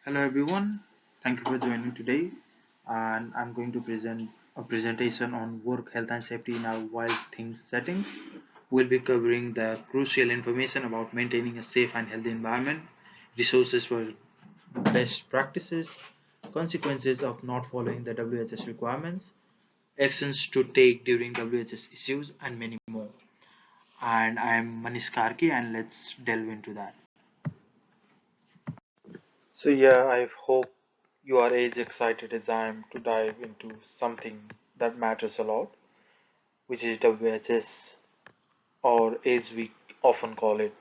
Hello everyone, thank you for joining today and I'm going to present a presentation on work health and safety in our wild things settings. We'll be covering the crucial information about maintaining a safe and healthy environment, resources for best practices, consequences of not following the WHS requirements, actions to take during WHS issues and many more. And I'm Manish Karki and let's delve into that. I hope you are as excited as I am to dive into something that matters a lot, which is WHS, or as we often call it,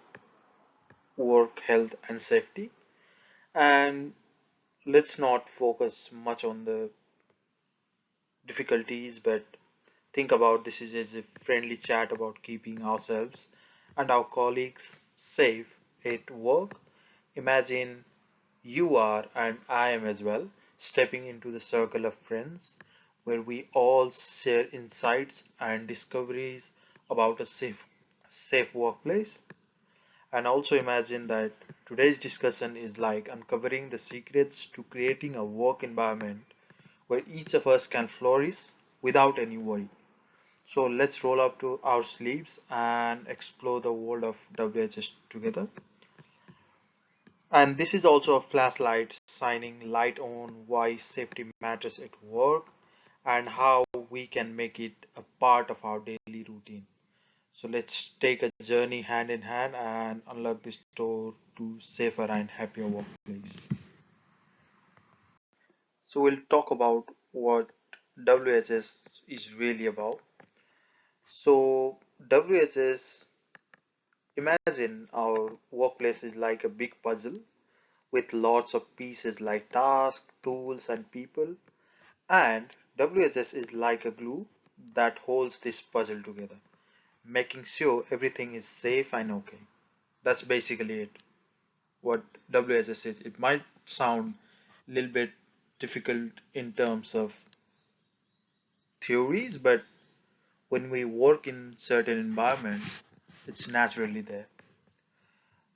work health and safety. And let's not focus much on the difficulties, but think about this is as a friendly chat about keeping ourselves and our colleagues safe at work. Imagine you are, and I am as well, stepping into the circle of friends where we all share insights and discoveries about a safe workplace. And also imagine that today's discussion is like uncovering the secrets to creating a work environment where each of us can flourish without any worry. So let's roll up to our sleeves and explore the world of WHS together. And this is also a flashlight shining light on why safety matters at work and how we can make it a part of our daily routine. So let's take a journey hand in hand and unlock this door to safer and happier workplace. So we'll talk about what WHS is really about. So WHS, imagine our workplace is like a big puzzle with lots of pieces like tasks, tools, and people. And WHS is like a glue that holds this puzzle together, making sure everything is safe and okay. That's basically it. What WHS is. It might sound a little bit difficult in terms of theories, but when we work in certain environments, it's naturally there.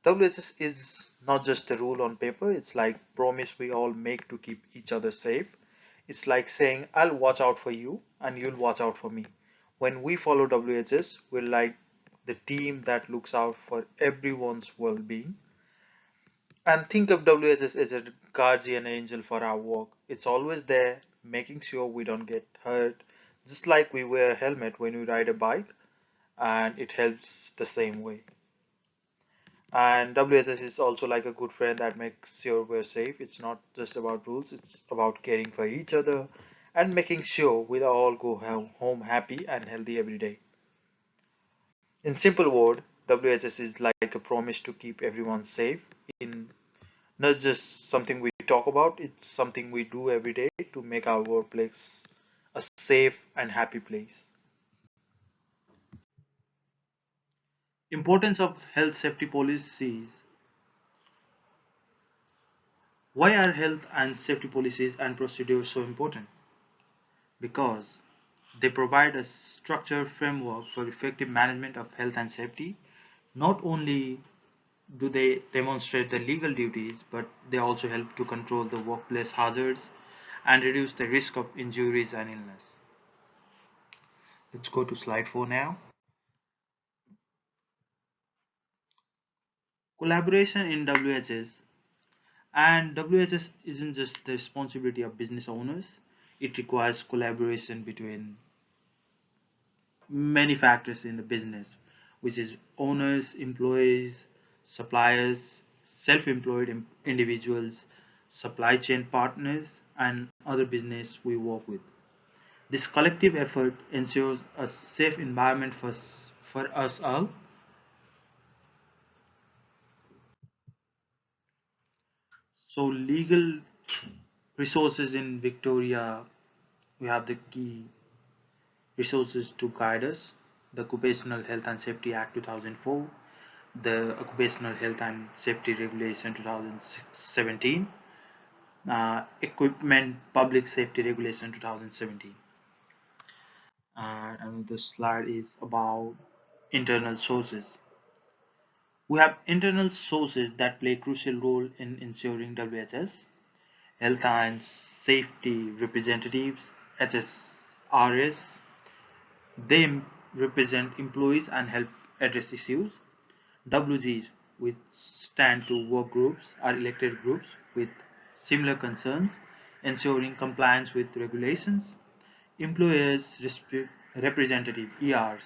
WHS is not just a rule on paper, it's like promise we all make to keep each other safe. It's like saying I'll watch out for you and you'll watch out for me. When we follow WHS, we're like the team that looks out for everyone's well-being. And think of WHS as a guardian angel for our work. It's always there, making sure we don't get hurt, just like we wear a helmet when we ride a bike, and it helps the same way. And WHS is also like a good friend that makes sure we're safe. It's not just about rules, it's about caring for each other and making sure we all go home happy and healthy every day. In simple word, WHS is like a promise to keep everyone safe in not just something we talk about, it's something we do every day to make our workplace a safe and happy place. Importance of health safety policies. Why are health and safety policies and procedures so important? Because they provide a structured framework for effective management of health and safety. Not only do they demonstrate the legal duties, but they also help to control the workplace hazards and reduce the risk of injuries and illness. Let's go to slide 4 now. Collaboration in WHS. And WHS isn't just the responsibility of business owners, it requires collaboration between many factors in the business, which is owners, employees, suppliers, self-employed individuals, supply chain partners, and other business we work with. This collective effort ensures a safe environment for us all. So legal resources in Victoria, we have the key resources to guide us: the Occupational Health and Safety Act 2004, the Occupational Health and Safety Regulation 2017, Equipment Public Safety Regulation 2017. And another slide is about internal sources. We have internal sources that play a crucial role in ensuring WHS. Health and safety representatives, HSRS. They represent employees and help address issues. WGs, which stand to work groups, are elected groups with similar concerns, ensuring compliance with regulations. Employers representative ERs.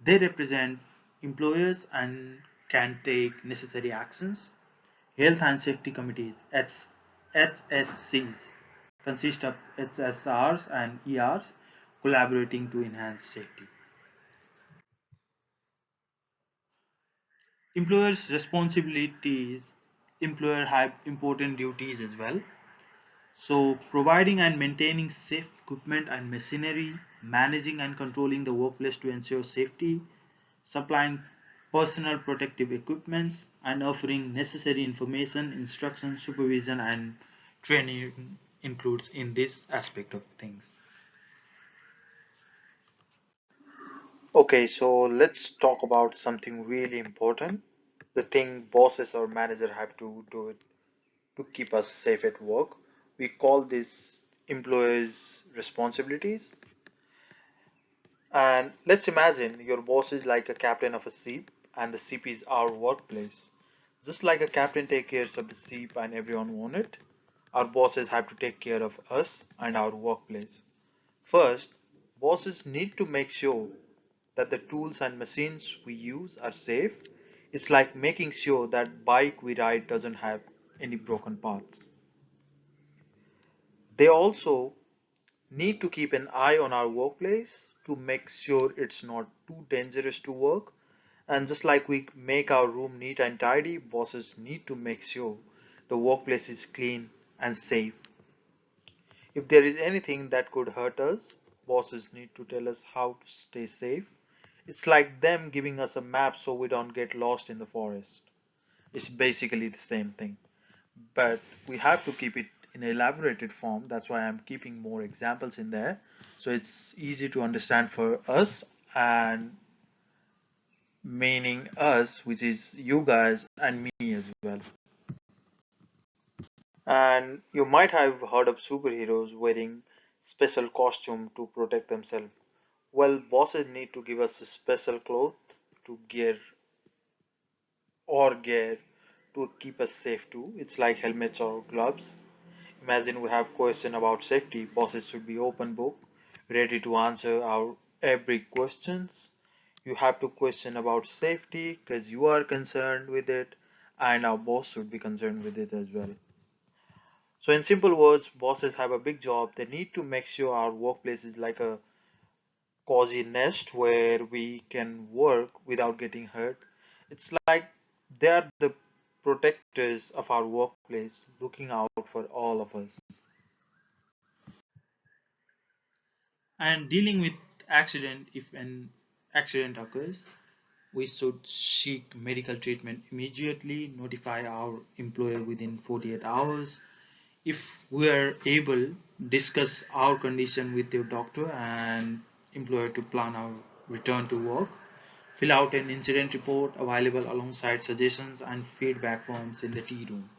They represent employers and can take necessary actions. Health and Safety Committees HSCs consist of HSRs and ERs collaborating to enhance safety. Employers' responsibilities, employer have important duties as well. So, providing and maintaining safe equipment and machinery, managing and controlling the workplace to ensure safety, supplying personal protective equipments, and offering necessary information, instruction, supervision, and training includes in this aspect of things. Okay, so let's talk about something really important. The thing bosses or manager have to do it to keep us safe at work. We call this employees' responsibilities. And let's imagine your boss is like a captain of a ship, and the ship is our workplace. Just like a captain takes care of the ship and everyone on it, our bosses have to take care of us and our workplace. First, bosses need to make sure that the tools and machines we use are safe. It's like making sure that bike we ride doesn't have any broken parts. They also need to keep an eye on our workplace to make sure it's not too dangerous to work. And just like we make our room neat and tidy, bosses need to make sure the workplace is clean and safe. If there is anything that could hurt us, bosses need to tell us how to stay safe. It's like them giving us a map so we don't get lost in the forest. It's basically the same thing, but we have to keep it in an elaborated form. That's why I'm keeping more examples in there so it's easy to understand for us, and meaning us, which is you guys and me as well. And you might have heard of superheroes wearing special costume to protect themselves. Well, bosses need to give us a special cloth to gear to keep us safe too. It's like helmets or gloves. Imagine we have question about safety. Bosses should be open book, ready to answer our every questions. You have to question about safety because you are concerned with it, and our boss should be concerned with it as well. So in simple words, bosses have a big job. They need to make sure our workplace is like a cozy nest where we can work without getting hurt. It's like they are the protectors of our workplace, looking out for all of us. And dealing with accident, if an accident occurs, we should seek medical treatment immediately, notify our employer within 48 hours. If we are able, discuss our condition with your doctor and employer to plan our return to work. Fill out an incident report available alongside suggestions and feedback forms in the tea room.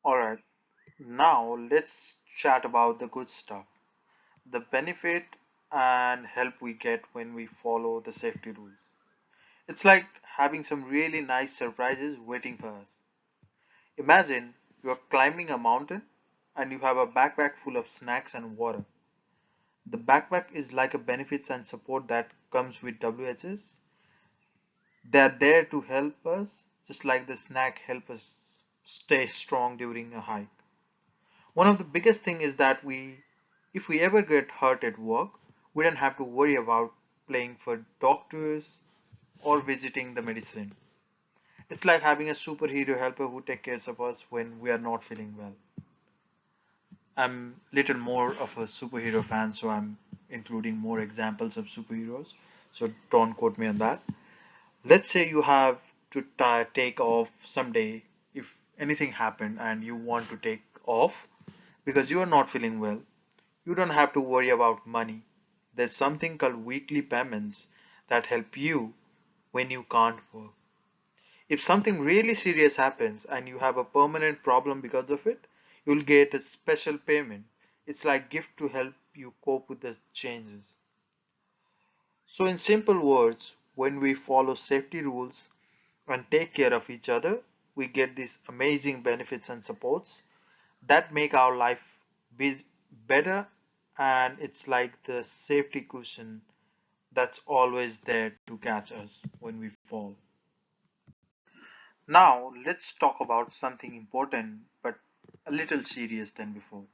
Alright, now let's chat about the good stuff. The benefit and help we get when we follow the safety rules. It's like having some really nice surprises waiting for us. Imagine you're climbing a mountain and you have a backpack full of snacks and water. The backpack is like a benefits and support that comes with WHS. They're there to help us, just like the snack help us stay strong during a hike. One of the biggest thing is that if we ever get hurt at work, we don't have to worry about paying for doctors or visiting the medicine. It's like having a superhero helper who takes care of us when we are not feeling well. I'm little more of a superhero fan, so I'm including more examples of superheroes. So don't quote me on that. Let's say you have to take off someday if anything happened and you want to take off because you are not feeling well. You don't have to worry about money. There's something called weekly payments that help you when you can't work. If something really serious happens and you have a permanent problem because of it, you'll get a special payment. It's like gift to help you cope with the changes. So in simple words, when we follow safety rules and take care of each other, we get these amazing benefits and supports that make our life be better, and it's like the safety cushion that's always there to catch us when we fall. Now, let's talk about something important but a little serious than before.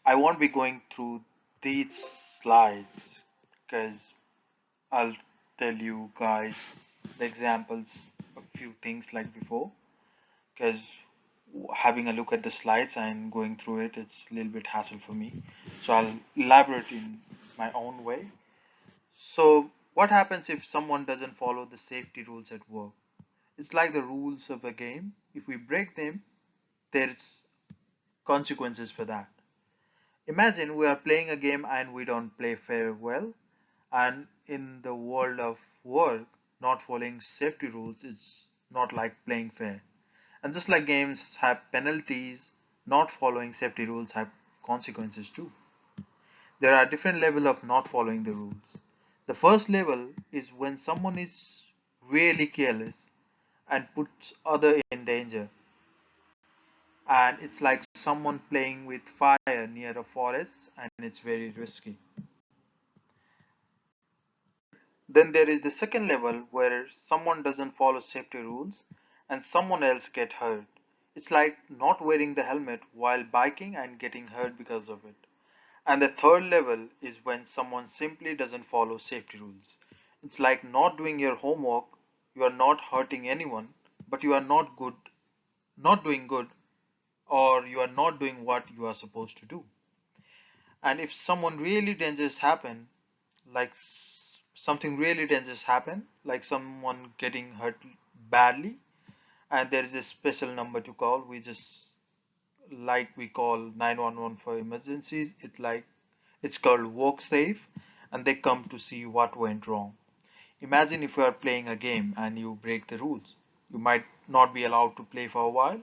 I won't be going through these slides because I'll tell you guys the examples of few things like before, because having a look at the slides and going through it, it's a little bit hassle for me. So I'll elaborate in my own way. So what happens if someone doesn't follow the safety rules at work? It's like the rules of a game. If we break them, there's consequences for that. Imagine we are playing a game and we don't play fair well, and in the world of work, not following safety rules is not like playing fair. And just like games have penalties, not following safety rules have consequences too. There are different levels of not following the rules. The first level is when someone is really careless and puts other in danger, and it's like someone playing with fire near a forest and it's very risky. Then there is the second level where someone doesn't follow safety rules and someone else get hurt. It's like not wearing the helmet while biking and getting hurt because of it. And the third level is when someone simply doesn't follow safety rules. It's like not doing your homework, you are not hurting anyone, but you are not doing good, or you are not doing what you are supposed to do. And if someone really dangerous happen, like something really dangerous happen, like someone getting hurt badly, and there is a special number to call, we just like we call 911 for emergencies. It's called work safe, and they come to see what went wrong. Imagine if you are playing a game and you break the rules. You might not be allowed to play for a while.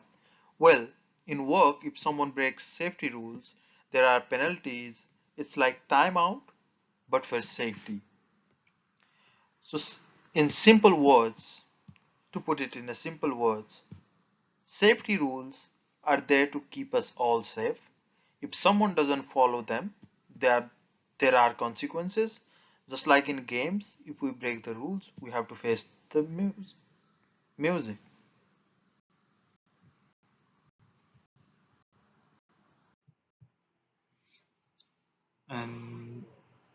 Well, in work, if someone breaks safety rules, there are penalties. It's like timeout, but for safety. So, in simple words, to put it in a simple words, safety rules are there to keep us all safe. If someone doesn't follow them, there there are consequences. Just like in games, if we break the rules, we have to face the music. And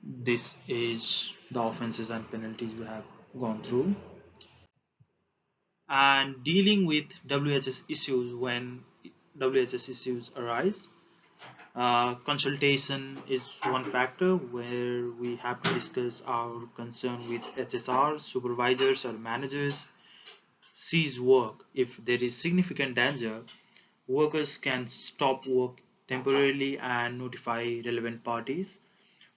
this is the offenses and penalties we have gone through. And dealing with WHS issues when WHS issues arise. Consultation is one factor where we have to discuss our concern with HSR, supervisors, or managers. Cease work. If there is significant danger, workers can stop work temporarily and notify relevant parties.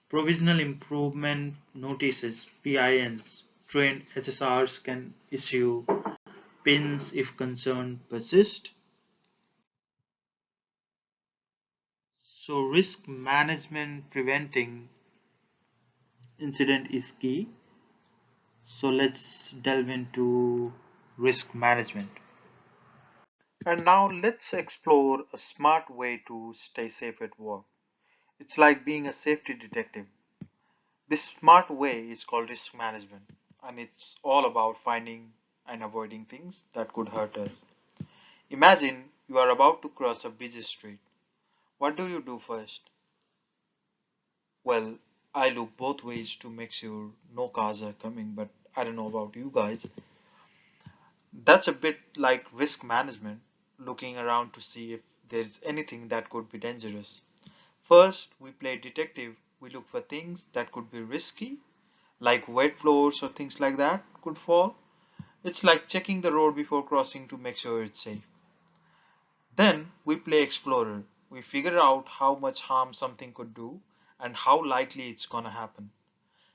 Provisional improvement notices (PINs). Trained HSRs can issue PINs if concern persists. So risk management preventing incident is key. So let's delve into risk management. And now let's explore a smart way to stay safe at work. It's like being a safety detective. This smart way is called risk management, and it's all about finding and avoiding things that could hurt us. Imagine you are about to cross a busy street. What do you do first? Well, I look both ways to make sure no cars are coming, but I don't know about you guys. That's a bit like risk management, looking around to see if there's anything that could be dangerous. First, we play detective. We look for things that could be risky, like wet floors or things like that could fall. It's like checking the road before crossing to make sure it's safe. Then we play explorer. We figure out how much harm something could do and how likely it's gonna happen.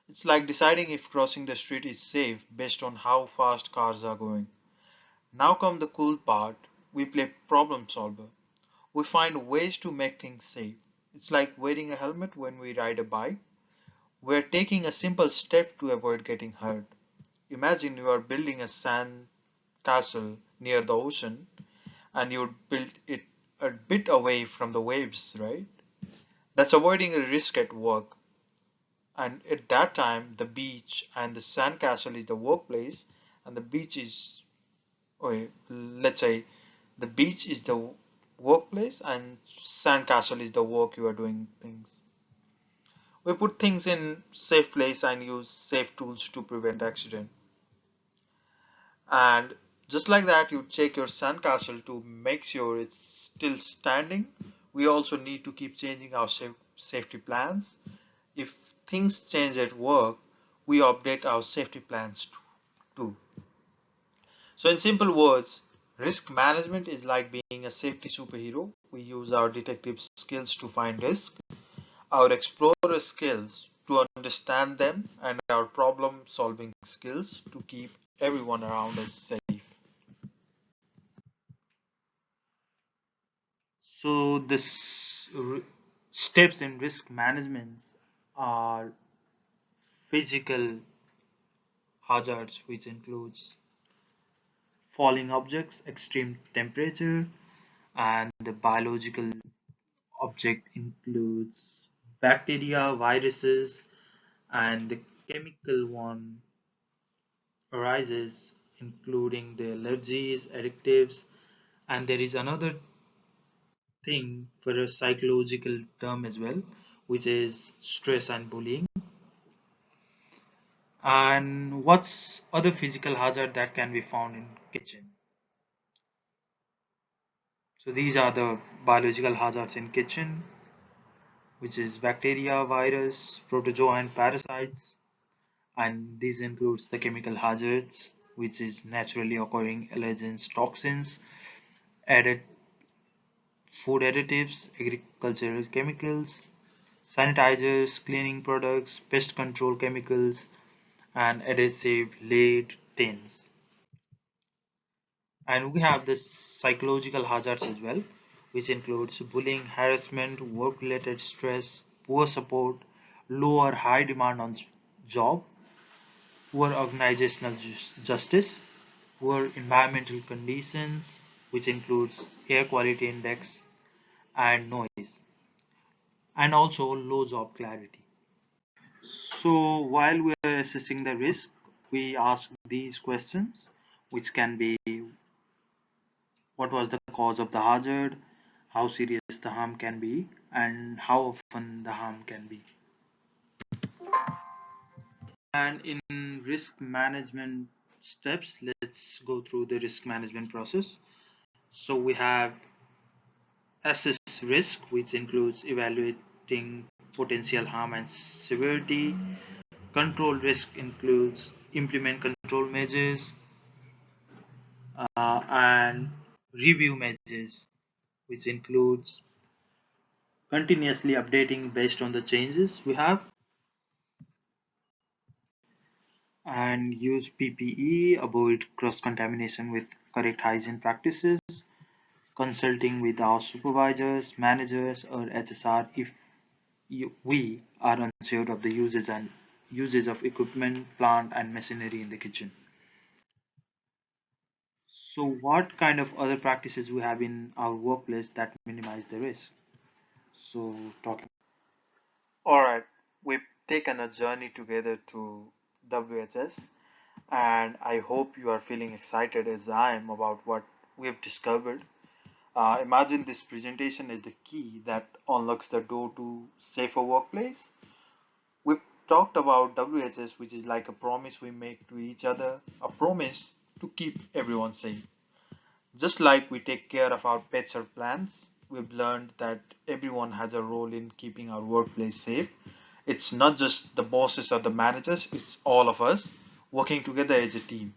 It's like deciding if crossing the street is safe based on how fast cars are going. Now come the cool part. We play problem solver. We find ways to make things safe. It's like wearing a helmet when we ride a bike. We're taking a simple step to avoid getting hurt. Imagine you are building a sand castle near the ocean and you build it a bit away from the waves, right? That's avoiding a risk at work. And at that time, the beach and the sandcastle is the workplace, and the beach is, okay, let's say the beach is the workplace and sandcastle is the work you are doing things. We put things in safe place and use safe tools to prevent accident. And just like that, you check your sandcastle to make sure it's still standing. We also need to keep changing our safety plans. If things change at work, we update our safety plans too. So in simple words, risk management is like being a safety superhero. We use our detective skills to find risk, our explorer skills to understand them, and our problem solving skills to keep everyone around us safe. So steps in risk management are physical hazards, which includes falling objects, extreme temperature, and the biological object includes bacteria, viruses, and the chemical one arises, including the allergies, additives, and there is another thing for a psychological term as well, which is stress and bullying. And what's other physical hazard that can be found in kitchen? So these are the biological hazards in kitchen, which is bacteria, virus, protozoa, and parasites. And this includes the chemical hazards, which is naturally occurring allergens, toxins, added food additives, agricultural chemicals, sanitizers, cleaning products, pest control chemicals, and adhesive laid tins. And we have the psychological hazards as well, which includes bullying, harassment, work-related stress, poor support, low or high demand on job, poor organizational justice, poor environmental conditions, which includes air quality index and noise, and also low job clarity. So while we are assessing the risk, we ask these questions, which can be what was the cause of the hazard, how serious the harm can be, and how often the harm can be. And in risk management steps, let's go through the risk management process. So we have assess risk, which includes evaluating potential harm and severity. Control risk includes implement control measures and review measures, which includes continuously updating based on the changes we have, and use PPE, avoid cross contamination with correct hygiene practices, consulting with our supervisors, managers, or HSR if we are unsure of the uses of equipment, plant, and machinery in the kitchen. So, what kind of other practices we have in our workplace that minimize the risk? So, talking. Alright, we've taken a journey together to WHS, and I hope you are feeling excited as I am about what we've discovered. Imagine this presentation is the key that unlocks the door to safer workplace. We've talked about WHS, which is like a promise we make to each other, a promise to keep everyone safe. Just like we take care of our pets or plants, we've learned that everyone has a role in keeping our workplace safe. It's not just the bosses or the managers, it's all of us working together as a team.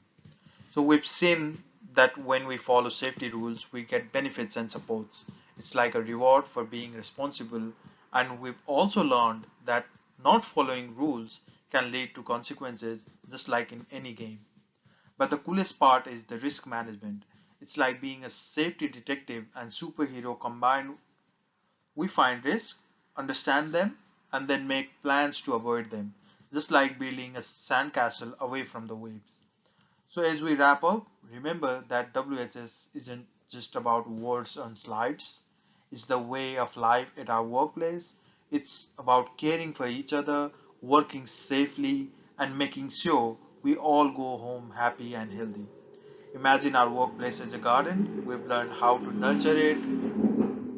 So we've seen that when we follow safety rules, we get benefits and supports. It's like a reward for being responsible. And we've also learned that not following rules can lead to consequences, just like in any game. But the coolest part is the risk management. It's like being a safety detective and superhero combined. We find risks, understand them, and then make plans to avoid them, just like building a sandcastle away from the waves. So as we wrap up, remember that WHS isn't just about words on slides. It's the way of life at our workplace. It's about caring for each other, working safely, and making sure we all go home happy and healthy. Imagine our workplace as a garden. We've learned how to nurture it,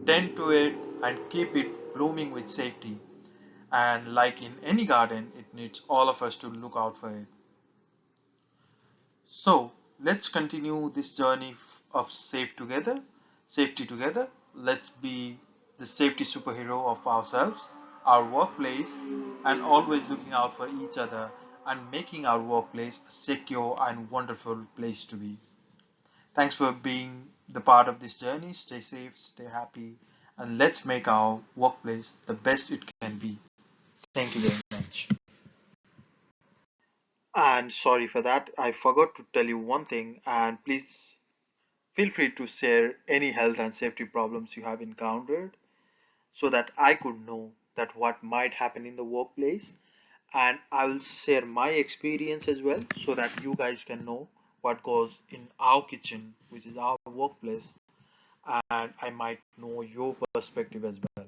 tend to it, and keep it blooming with safety. And like in any garden, it needs all of us to look out for it. So let's continue this journey of safety together. Let's be the safety superhero of ourselves, our workplace, and always looking out for each other and making our workplace a secure and wonderful place to be. Thanks for being the part of this journey. Stay safe, stay happy, and let's make our workplace the best it can be. Thank you very much. And sorry for that, I forgot to tell you one thing, and please feel free to share any health and safety problems you have encountered so that I could know that what might happen in the workplace, and I'll share my experience as well so that you guys can know what goes in our kitchen, which is our workplace, and I might know your perspective as well.